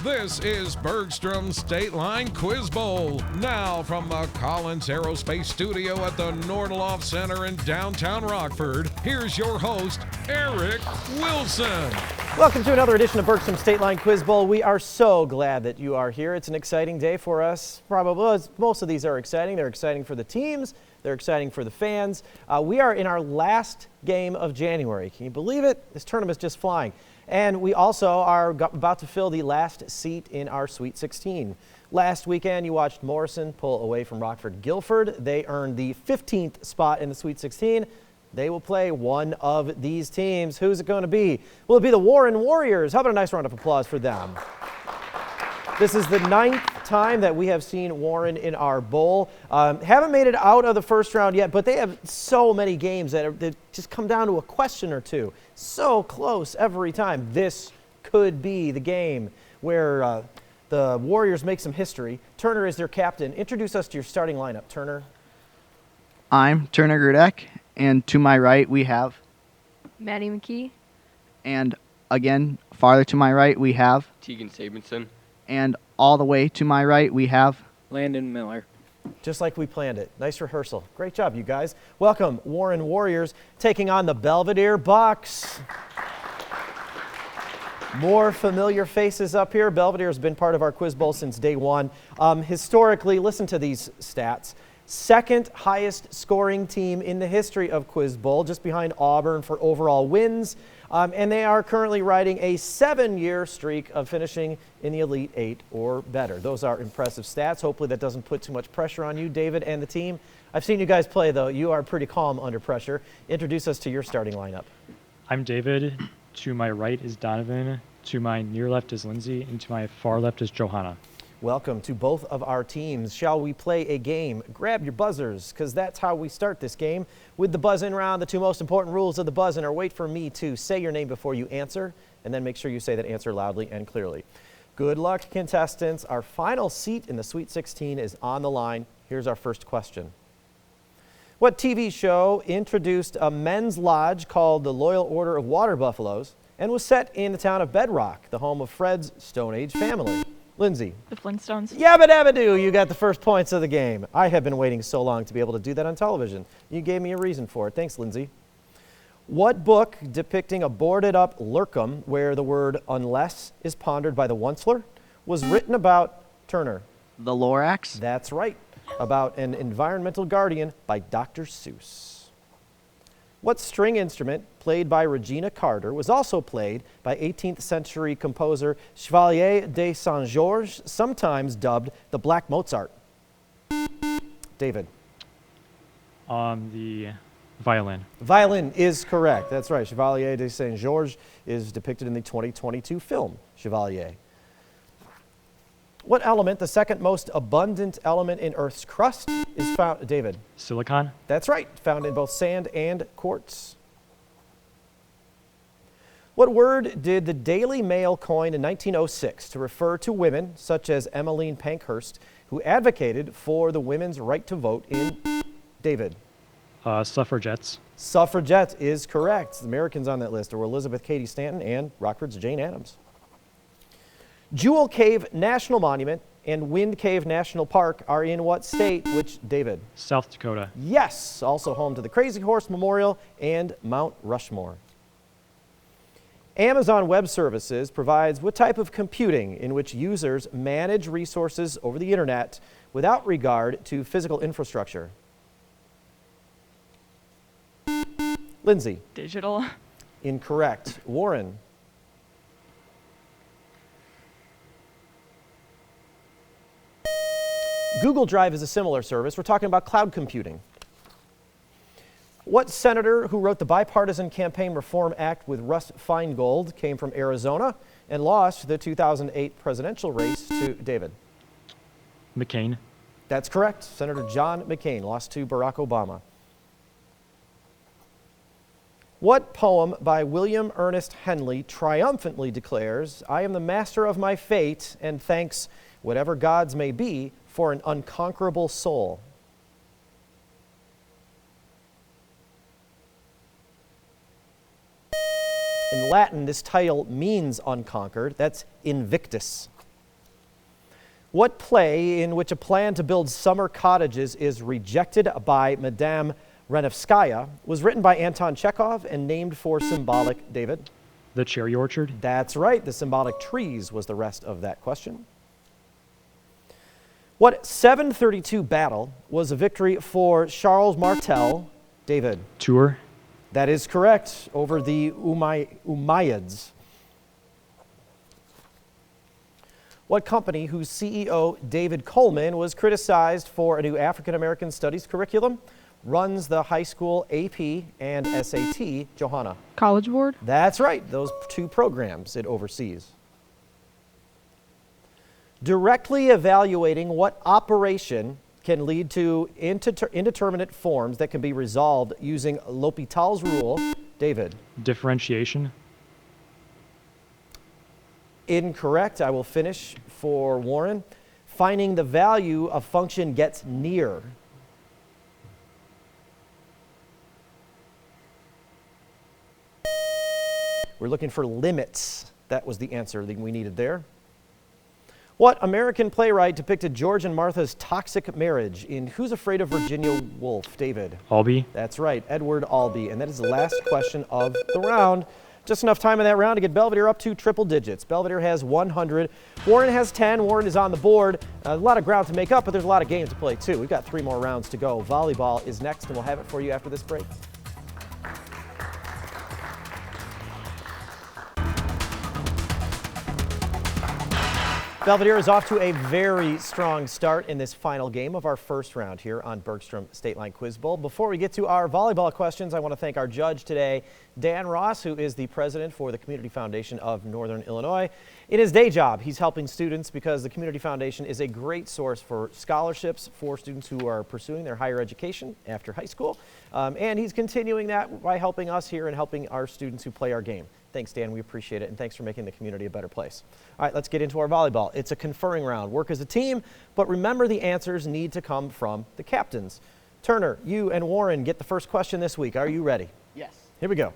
This is Bergstrom State Line Quiz Bowl. Now from the Collins Aerospace Studio at the Nordloff Center in downtown Rockford, here's your host, Eric Wilson. Welcome to another edition of Bergstrom State Line Quiz Bowl. We are so glad that you are here. It's an exciting day for us. Probably most of these are exciting. They're exciting for the teams. They're exciting for the fans. We are in our last game of January. Can you believe it? This tournament's just flying. And we also are about to fill the last seat in our Sweet 16. Last weekend, you watched Morrison pull away from Rockford Guilford. They earned the 15th spot in the Sweet 16. They will play one of these teams. Who's it going to be? Will it be the Warren Warriors? How about a nice round of applause for them? This is the 9th time that we have seen Warren in our bowl. Haven't made it out of the first round yet, but they have so many games that just come down to a question or two. So close every time. This could be the game where the Warriors make some history. Turner is their captain. Introduce us to your starting lineup, Turner. I'm Turner Gerdek, and to my right we have Maddie McKee. And again, farther to my right we have Tegan Sabinson. And all the way to my right we have Landon Miller. Just like we planned it. Nice rehearsal. Great job, you guys. Welcome, Warren Warriors, taking on the Belvidere Bucks. More familiar faces up here. Belvidere has been part of our Quiz Bowl since day one. Historically, listen to these stats. Second highest scoring team in the history of Quiz Bowl, just behind Auburn for overall wins. And they are currently riding a 7-year streak of finishing in the Elite Eight or better. Those are impressive stats. Hopefully that doesn't put too much pressure on you, David, and the team. I've seen you guys play, though. You are pretty calm under pressure. Introduce us to your starting lineup. I'm David. To my right is Donovan. To my near left is Lindsay. And to my far left is Johanna. Welcome to both of our teams. Shall we play a game? Grab your buzzers, because that's how we start this game. With the buzz-in round, the two most important rules of the buzz-in are wait for me to say your name before you answer, and then make sure you say that answer loudly and clearly. Good luck, contestants. Our final seat in the Sweet 16 is on the line. Here's our first question. What TV show introduced a men's lodge called the Loyal Order of Water Buffaloes and was set in the town of Bedrock, the home of Fred's Stone Age family? Lindsay. The Flintstones. Yabba dabba doo, you got the first points of the game. I have been waiting so long to be able to do that on television. You gave me a reason for it. Thanks, Lindsay. What book depicting a boarded up Lurkum where the word unless is pondered by the onceler was written about Turner? the Lorax. That's right, about an environmental guardian by Dr. Seuss. What string instrument played by Regina Carter was also played by 18th century composer Chevalier de Saint-Georges, sometimes dubbed the Black Mozart? David. The violin. Violin is correct. That's right. Chevalier de Saint-Georges is depicted in the 2022 film Chevalier. What element, the second most abundant element in Earth's crust, is found? David. Silicon. That's right. Found in both sand and quartz. What word did the Daily Mail coin in 1906 to refer to women, such as Emmeline Pankhurst, who advocated for the women's right to vote in? David. Suffragettes. Suffragette is correct. The Americans on that list were Elizabeth Cady Stanton and Rockford's Jane Addams. Jewel Cave National Monument and Wind Cave National Park are in what state? Which, David? South Dakota. Yes, also home to the Crazy Horse Memorial and Mount Rushmore. Amazon Web Services provides what type of computing in which users manage resources over the internet without regard to physical infrastructure? Lindsay. Digital. Incorrect. Warren. Google Drive is a similar service. We're talking about cloud computing. What senator who wrote the Bipartisan Campaign Reform Act with Russ Feingold came from Arizona and lost the 2008 presidential race to David? McCain. That's correct. Senator John McCain lost to Barack Obama. What poem by William Ernest Henley triumphantly declares, "I am the master of my fate and thanks whatever gods may be for an unconquerable soul"? In Latin, this title means unconquered. That's Invictus. What play in which a plan to build summer cottages is rejected by Madame Renevskaya was written by Anton Chekhov and named for symbolic, David? The Cherry Orchard. That's right. The symbolic trees was the rest of that question. What 732 battle was a victory for Charles Martel, David? Tour. That is correct, over the Umayyads. What company whose CEO, David Coleman, was criticized for a new African American studies curriculum, runs the high school AP and SAT, Johanna? College Board. That's right, those two programs it oversees. Directly evaluating what operation can lead to indeterminate forms that can be resolved using L'Hopital's rule, David? Differentiation. Incorrect. I will finish for Warren. Finding the value a function gets near. We're looking for limits. That was the answer that we needed there. What American playwright depicted George and Martha's toxic marriage in Who's Afraid of Virginia Woolf, David? Albee. That's right, Edward Albee. And that is the last question of the round. Just enough time in that round to get Belvidere up to triple digits. Belvidere has 100. Warren has 10. Warren is on the board. A lot of ground to make up, but there's a lot of games to play too. We've got 3 more rounds to go. Volleyball is next, and we'll have it for you after this break. Belvidere is off to a very strong start in this final game of our first round here on Bergstrom State Line Quiz Bowl. Before we get to our volleyball questions, I want to thank our judge today, Dan Ross, who is the president for the Community Foundation of Northern Illinois. In his day job, he's helping students because the Community Foundation is a great source for scholarships for students who are pursuing their higher education after high school. And he's continuing that by helping us here and helping our students who play our game. Thanks, Dan. We appreciate it, and thanks for making the community a better place. All right, let's get into our volleyball. It's a conferring round. Work as a team, but remember the answers need to come from the captains. Turner, you and Warren get the first question this week. Are you ready? Yes. Here we go.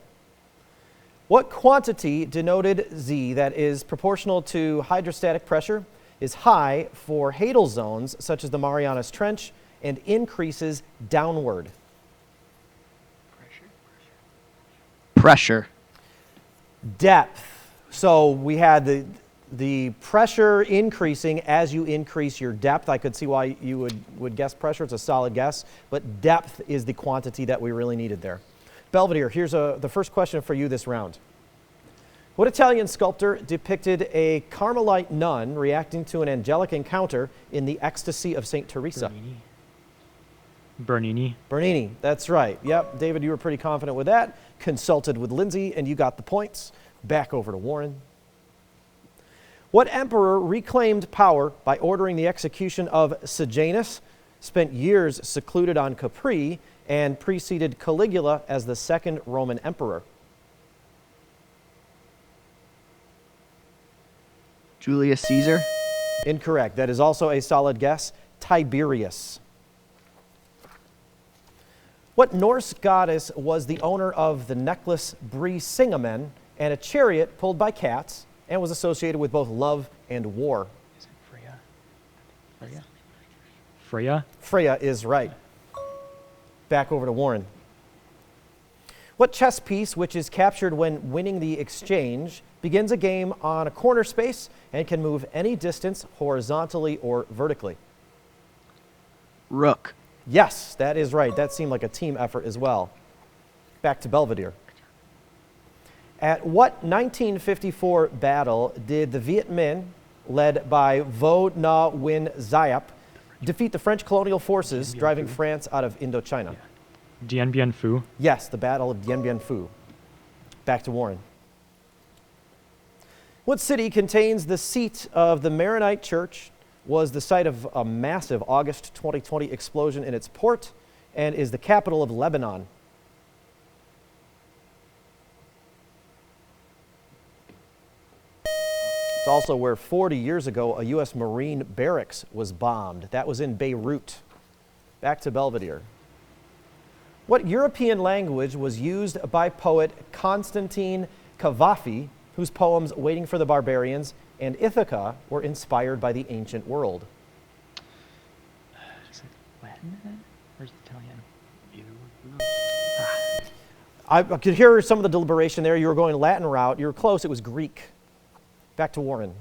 What quantity denoted Z that is proportional to hydrostatic pressure is high for Hadal zones such as the Marianas Trench and increases downward? Pressure. Depth. So we had the pressure increasing as you increase your depth. I could see why you would guess pressure. It's a solid guess. But depth is the quantity that we really needed there. Belvidere, here's the first question for you this round. What Italian sculptor depicted a Carmelite nun reacting to an angelic encounter in the ecstasy of St. Teresa? Bernini. Bernini, that's right. Yep, David, you were pretty confident with that. Consulted with Lindsay, and you got the points. Back over to Warren. What emperor reclaimed power by ordering the execution of Sejanus, spent years secluded on Capri, and preceded Caligula as the second Roman emperor? Julius Caesar. Incorrect. That is also a solid guess. Tiberius. What Norse goddess was the owner of the necklace Brisingamen and a chariot pulled by cats and was associated with both love and war? Is it Freya? Freya? Freya? Freya is right. Back over to Warren. What chess piece, which is captured when winning the exchange, begins a game on a corner space and can move any distance horizontally or vertically? Rook. Yes, that is right. That seemed like a team effort as well. Back to Belvidere. At what 1954 battle did the Viet Minh, led by Vo Na Win Giap, defeat the French colonial forces, driving France out of Indochina? Dien Bien Phu. Yes, the Battle of Dien Bien Phu. Back to Warren. What city contains the seat of the Maronite Church, was the site of a massive August 2020 explosion in its port, and is the capital of Lebanon? It's also where 40 years ago a U.S. Marine barracks was bombed. That was in Beirut. Back to Belvidere. What European language was used by poet Constantine Cavafy whose poems Waiting for the Barbarians and Ithaca were inspired by the ancient world? Is it Latin then? Or is it Italian? I could hear some of the deliberation there. You were going Latin route. You were close. It was Greek. Back to Warren.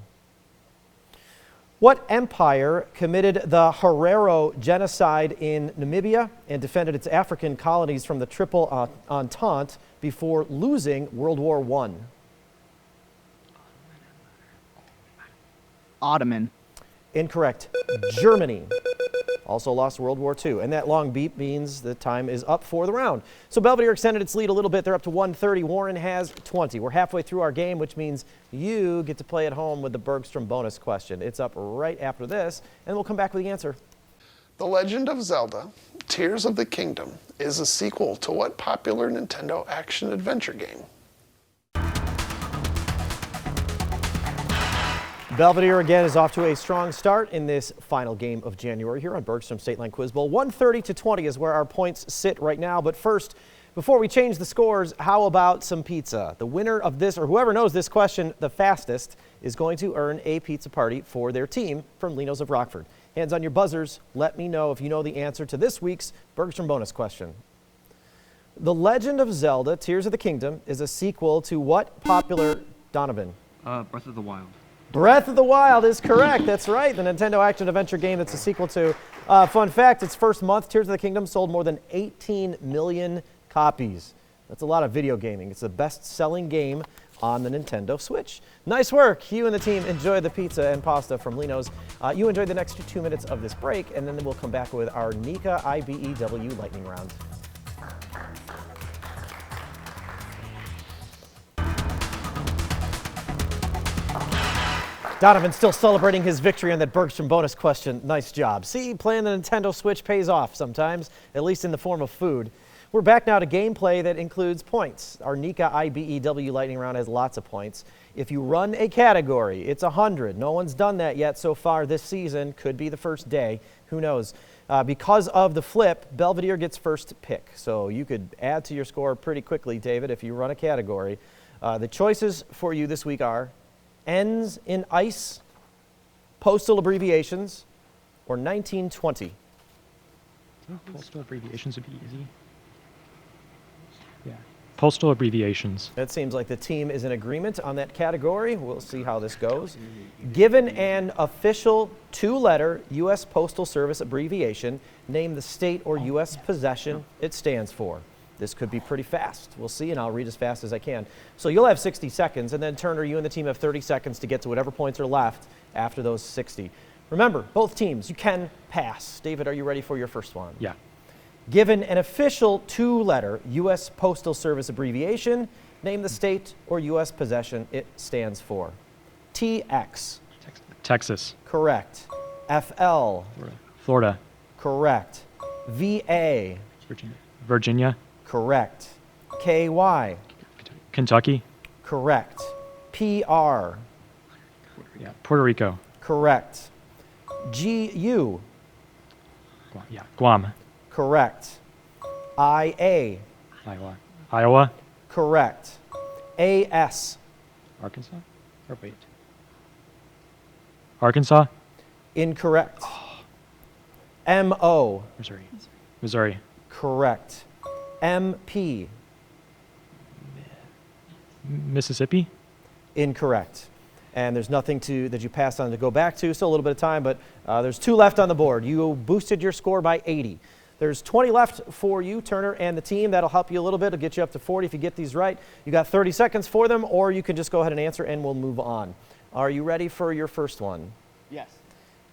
What empire committed the Herero genocide in Namibia and defended its African colonies from the Triple Entente before losing World War I? Ottoman. Incorrect. Germany also lost World War II. And that long beep means the time is up for the round. So Belvidere extended its lead a little bit. They're up to 130. Warren has 20. We're halfway through our game, which means you get to play at home with the Bergstrom bonus question. It's up right after this, and we'll come back with the answer. The Legend of Zelda: Tears of the Kingdom is a sequel to what popular Nintendo action-adventure game? Belvidere again is off to a strong start in this final game of January here on Bergstrom State Line Quiz Bowl. 130-20 is where our points sit right now. But first, before we change the scores, how about some pizza? The winner of this, or whoever knows this question the fastest, is going to earn a pizza party for their team from Lino's of Rockford. Hands on your buzzers. Let me know if you know the answer to this week's Bergstrom bonus question. The Legend of Zelda: Tears of the Kingdom is a sequel to what popular Donovan? Breath of the Wild. Breath of the Wild is correct. That's right. The Nintendo action-adventure game that's a sequel to. Fun fact, its first month, Tears of the Kingdom sold more than 18 million copies. That's a lot of video gaming. It's the best-selling game on the Nintendo Switch. Nice work. You and the team enjoy the pizza and pasta from Lino's. You enjoy the next 2 minutes of this break, and then we'll come back with our Nika IBEW lightning round. Donovan's still celebrating his victory on that Bergstrom bonus question. Nice job. See, playing the Nintendo Switch pays off sometimes, at least in the form of food. We're back now to gameplay that includes points. Our Nika IBEW lightning round has lots of points. If you run a category, it's 100. No one's done that yet so far this season. Could be the first day. Who knows? Because of the flip, Belvidere gets first pick. So you could add to your score pretty quickly, David, if you run a category. The choices for you this week are ends in ice, postal abbreviations, or 1920. Postal abbreviations would be easy. Yeah. Postal abbreviations. It seems like the team is in agreement on that category. We'll see how this goes. Given an official two-letter U.S. Postal Service abbreviation, name the state or U.S. possession it stands for. This could be pretty fast. We'll see, and I'll read as fast as I can. So you'll have 60 seconds, and then Turner, you and the team have 30 seconds to get to whatever points are left after those 60. Remember, both teams, you can pass. David, are you ready for your first one? Yeah. Given an official two-letter U.S. Postal Service abbreviation, name the state or U.S. possession it stands for. TX. Texas. Correct. FL. Florida. Correct. VA. Virginia. Correct. KY. Kentucky. Correct. PR. Yeah. Puerto Rico. Correct. GU. Guam. Yeah. Guam. Correct. IA. Iowa. Iowa. Correct. AS. Arkansas. Or wait. Arkansas. Incorrect. MO. Missouri. Missouri. Correct. MP. Mississippi. Incorrect. And there's nothing that you passed on to go back to, so a little bit of time, but there's 2 left on the board. You boosted your score by 80. There's 20 left for you, Turner, and the team. That'll help you a little bit. It'll get you up to 40 if you get these right. You got 30 seconds for them, or you can just go ahead and answer, and we'll move on. Are you ready for your first one? Yes.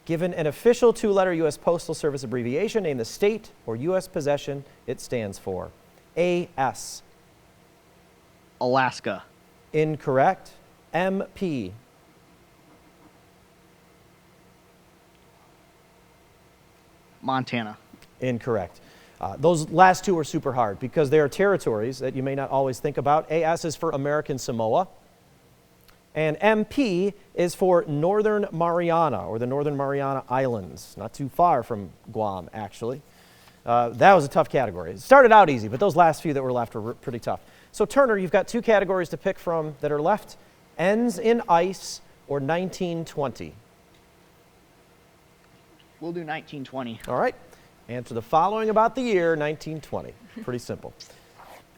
Given an official 2-letter U.S. Postal Service abbreviation, name the state or U.S. possession it stands for. AS. Alaska. Incorrect. MP. Montana. Incorrect. Those last 2 are super hard because they are territories that you may not always think about. AS is for American Samoa. And MP is for Northern Mariana, or the Northern Mariana Islands. Not too far from Guam, actually. That was a tough category. It started out easy, but those last few that were left were pretty tough. So Turner, you've got 2 categories to pick from that are left. ends in ice, or 1920? We'll do 1920. All right. Answer the following about the year 1920. Pretty simple.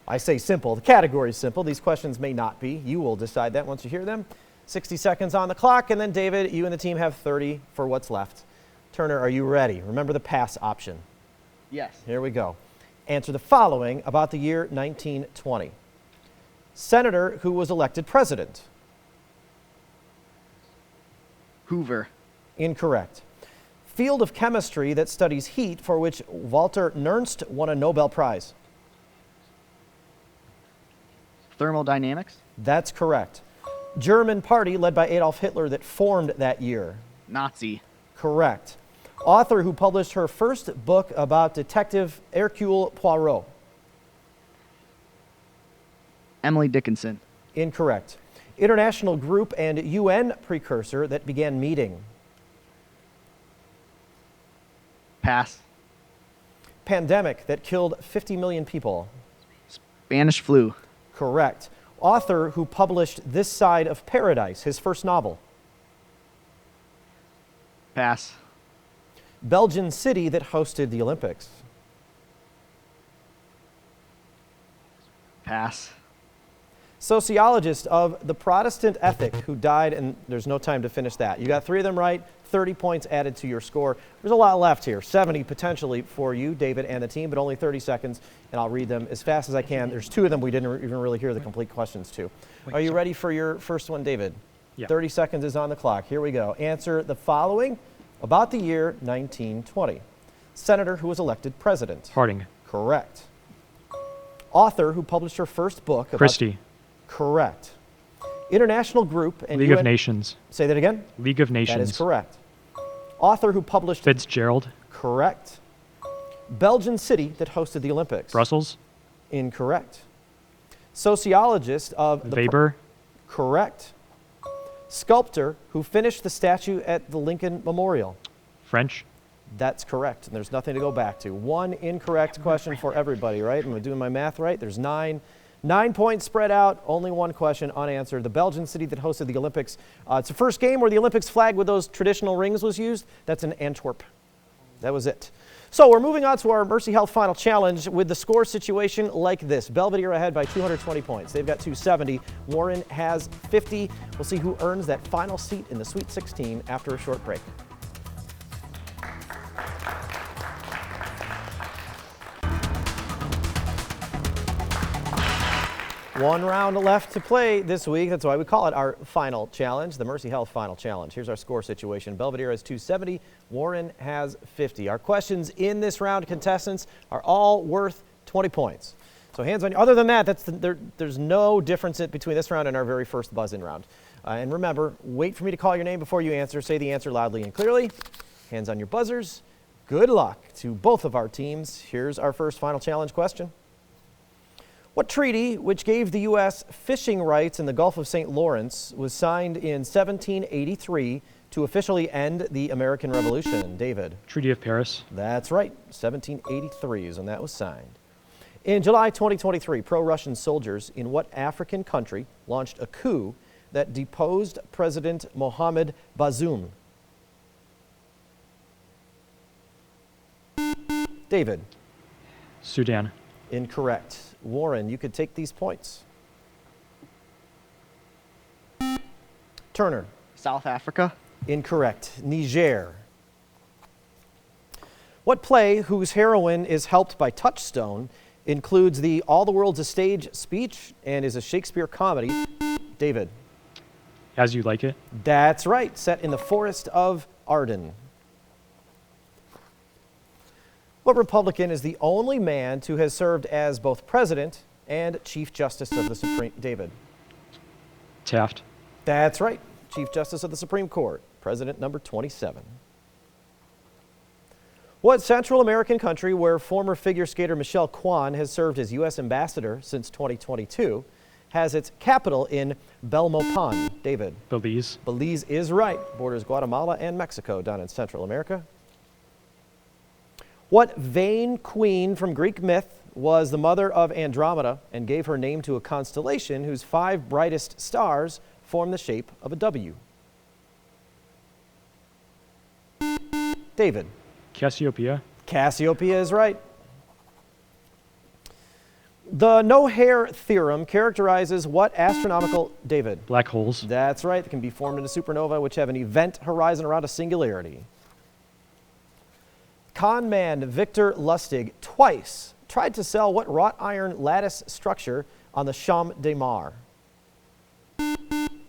I say simple. The category is simple. These questions may not be. You will decide that once you hear them. 60 seconds on the clock, and then David, you and the team have 30 for what's left. Turner, are you ready? Remember the pass option. Yes. Here we go. Answer the following about the year 1920. Senator who was elected president. Hoover. Incorrect. Field of chemistry that studies heat for which Walter Nernst won a Nobel Prize. Thermodynamics. That's correct. German party led by Adolf Hitler that formed that year. Nazi. Correct. Author who published her first book about Detective Hercule Poirot. Emily Dickinson. Incorrect. International group and UN precursor that began meeting. Pass. Pandemic that killed 50 million people. Spanish flu. Correct. Author who published This Side of Paradise, his first novel. Pass. Belgian city that hosted the Olympics. Pass. Sociologist of the Protestant ethic who died, and there's no time to finish that. You got 3 of them right, 30 points added to your score. There's a lot left here, 70 potentially for you, David, and the team, but only 30 seconds, and I'll read them as fast as I can. There's 2 of them we didn't even really hear the complete questions to. Are you ready for your first one, David? Yeah. 30 seconds is on the clock. Here we go. Answer the following about the year 1920. Senator who was elected president. Harding. Correct. Author who published her first book. Christie. Correct. International group and League of Nations. Say that again? League of Nations. That is correct. Author who published. Fitzgerald. Correct. Belgian city that hosted the Olympics. Brussels. Incorrect. Sociologist of the. Weber. Correct. Sculptor who finished the statue at the Lincoln Memorial. French. That's correct, and there's nothing to go back to. 1 incorrect question for everybody, right? Am I doing my math right? There's 9. 9 points spread out, only 1 question unanswered. The Belgian city that hosted the Olympics. It's the first game where the Olympics flag with those traditional rings was used. That's in Antwerp. That was it. So we're moving on to our Mercy Health Final Challenge with the score situation like this. Belvidere ahead by 220 points. They've got 270. Warren has 50. We'll see who earns that final seat in the Sweet 16 after a short break. One round left to play this week. That's why we call it our final challenge, the Mercy Health Final Challenge. Here's our score situation. Belvidere has 270. Warren has 50. Our questions in this round, contestants, are all worth 20 points. So hands on you. Other than that, there's no difference between this round and our very first buzz-in round. And remember, wait for me to call your name before you answer. Say the answer loudly and clearly. Hands on your buzzers. Good luck to both of our teams. Here's our first final challenge question. What treaty, which gave the U.S. fishing rights in the Gulf of St. Lawrence, was signed in 1783 to officially end the American Revolution? David? Treaty of Paris. That's right. 1783 is when that was signed. In July 2023, pro-Russian soldiers in what African country launched a coup that deposed President Mohamed Bazoum? David? Sudan. Incorrect. Warren, you could take these points. Turner? South Africa. Incorrect. Niger. What play whose heroine is helped by Touchstone includes the All the World's a Stage speech and is a Shakespeare comedy? David? As You Like It. That's right. Set in the forest of Arden. What Republican is the only man to have served as both President and Chief Justice of the Supreme? David? Taft. That's right. Chief Justice of the Supreme Court, President number 27. What Central American country where former figure skater Michelle Kwan has served as U.S. ambassador since 2022 has its capital in Belmopan? David? Belize. Belize is right. Borders Guatemala and Mexico down in Central America. What vain queen from Greek myth was the mother of Andromeda and gave her name to a constellation whose 5 brightest stars form the shape of a W? David. Cassiopeia. Cassiopeia is right. The no-hair theorem characterizes what astronomical, David? Black holes. That's right. They can be formed in a supernova, which have an event horizon around a singularity. Con man Victor Lustig twice tried to sell what wrought iron lattice structure on the Champ de Mars?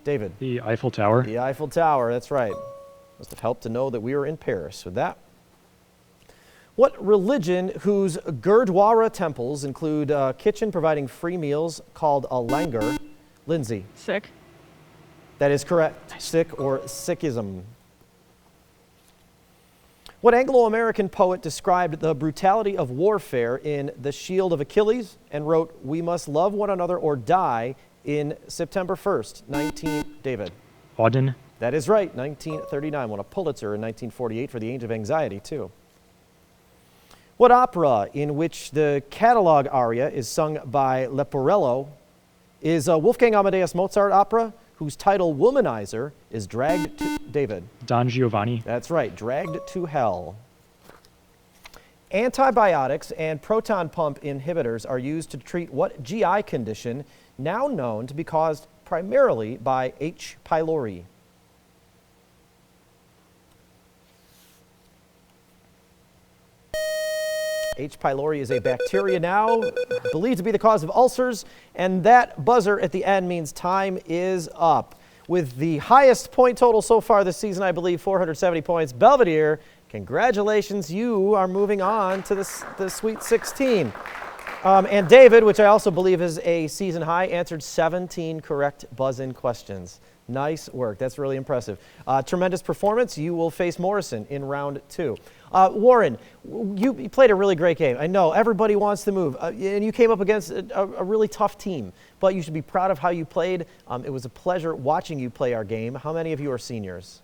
David. The Eiffel Tower. The Eiffel Tower, that's right. Must have helped to know that we were in Paris with that. What religion whose Gurdwara temples include a kitchen providing free meals called a langar? Lindsay. Sikh. That is correct. Sikh or Sikhism. What Anglo-American poet described the brutality of warfare in The Shield of Achilles and wrote, "We must love one another or die" in September 1st, David? Auden. That is right, 1939. Won a Pulitzer in 1948 for The Age of Anxiety, too. What opera in which the catalog aria is sung by Leporello is a Wolfgang Amadeus Mozart opera whose title, Womanizer, is dragged to, David? Don Giovanni. That's right, Dragged to Hell. Antibiotics and proton pump inhibitors are used to treat what GI condition now known to be caused primarily by H. pylori? H. pylori is a bacteria now believed to be the cause of ulcers, and that buzzer at the end means time is up. With the highest point total so far this season, I believe 470 points, Belvidere, congratulations, you are moving on to the Sweet 16. And David, which I also believe is a season high, answered 17 correct buzz-in questions. Nice work. That's really impressive. Tremendous performance. You will face Morrison in round 2. Warren, you played a really great game. I know everybody wants to move, and you came up against a really tough team, but you should be proud of how you played. It was a pleasure watching you play our game. How many of you are seniors?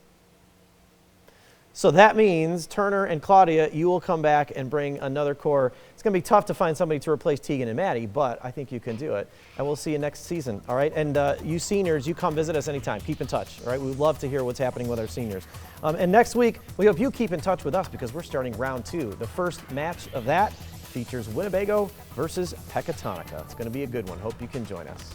So that means, Turner and Claudia, you will come back and bring another core. It's going to be tough to find somebody to replace Tegan and Maddie, but I think you can do it. And we'll see you next season, all right? And you seniors, you come visit us anytime. Keep in touch, all right? We'd love to hear what's happening with our seniors. And next week, we hope you keep in touch with us because we're starting round 2. The first match of that features Winnebago versus Pecatonica. It's going to be a good one. Hope you can join us.